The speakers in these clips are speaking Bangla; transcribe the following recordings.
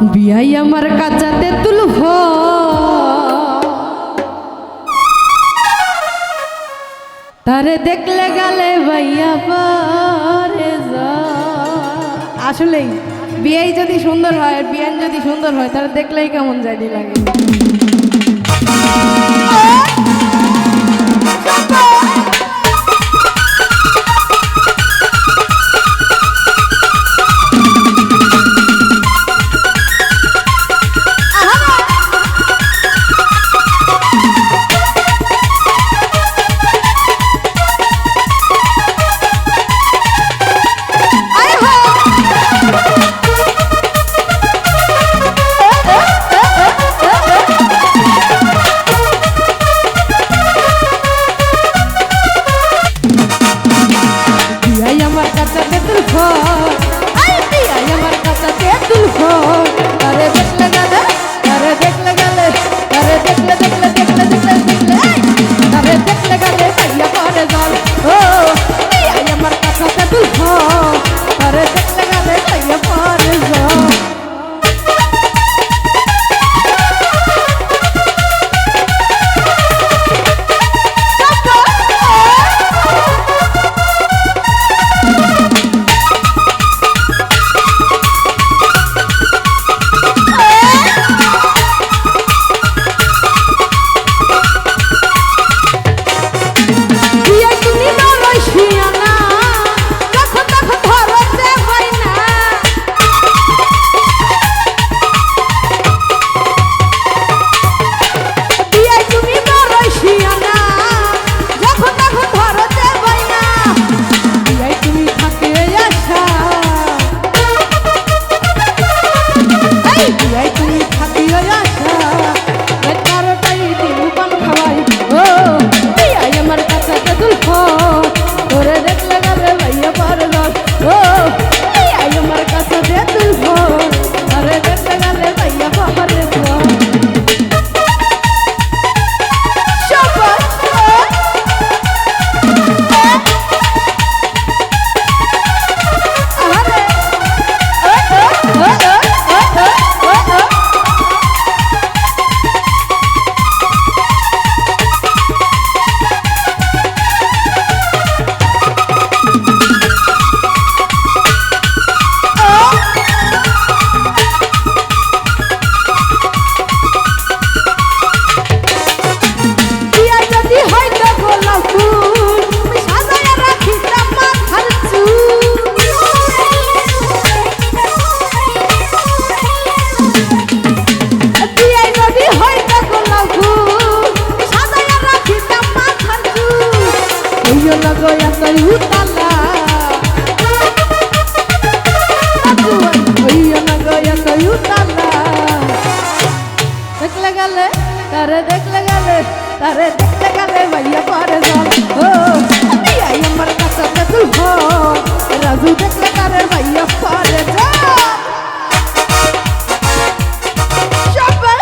বিয়াই আমার কাচাতে তুলভ তারে দেখলে গেলে ভাইয়া পারে যা। আসলেই বিয়াই যদি সুন্দর হয় আর বিয়ান যদি সুন্দর হয় তারে দেখলেই কেমন জানি লাগে। तारे देखले गले भैया पारे जाल ओ बियाई हमर काचा तू हो राजू देखले गले भैया पारे जाल मुजफ्फर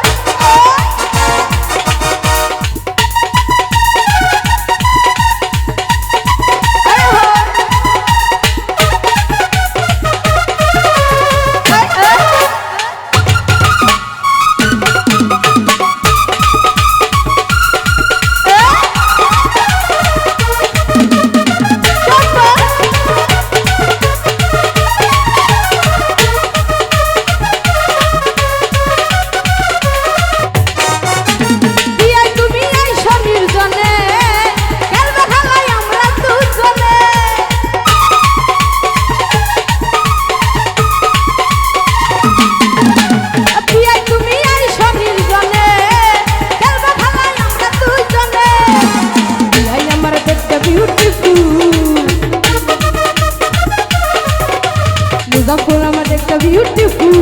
আমার একটা বিউটিফুল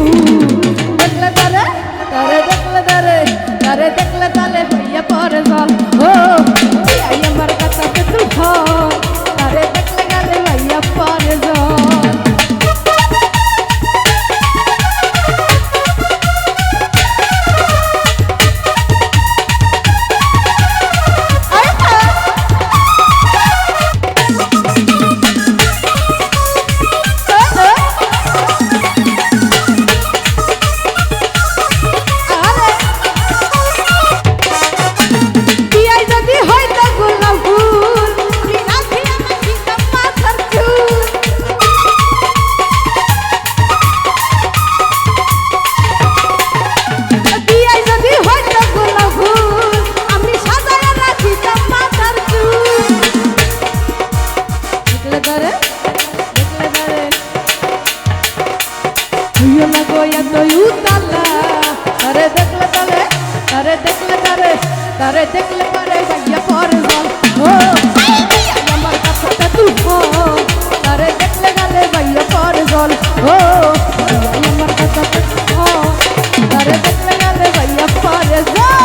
দেখলে তারে দেখলে তালে হইয়া পরে জল ও বিয়াই আমার কাছে তুই তারে দেখলে গেলে হইয়া পরে জল দেখলে তারে হইও না গো এত উতালা তারে দেখলে তারে তারে দেখলে তারে তারে দেখলে পারে ভাইয়া পরে জল ও আমার কাছে তুই তারে দেখলে গেলে ভাইয়া পরে জল ও আমার কাছে তারে দেখলে গেলে ভাইয়া পরে জল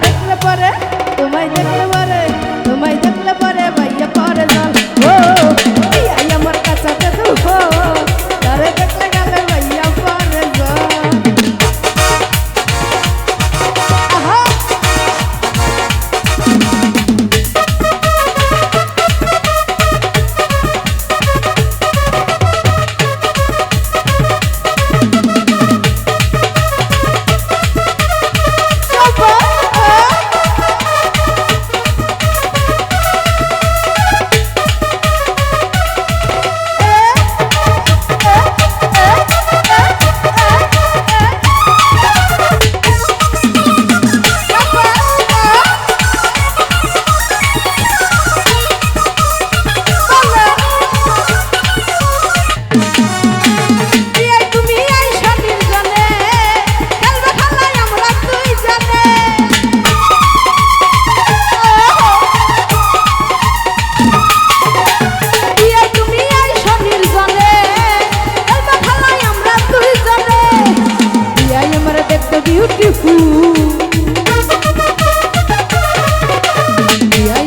দেখলে পরে তোমায় দেখলে পরে তোমায় দেখলে পরে ভাইয়া পরে জল ও আমার কাছে তারে দেখলে গেলে ভাইয়া পরে জল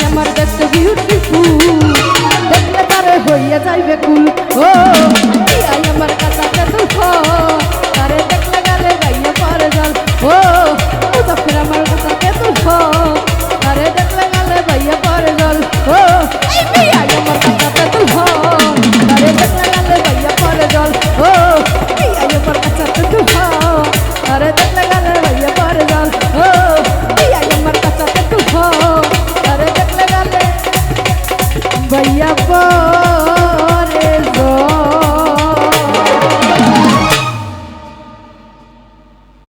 আমার দেখতে বিউটিফুল দেখলে তারে হইয়া যাইবে কুল ও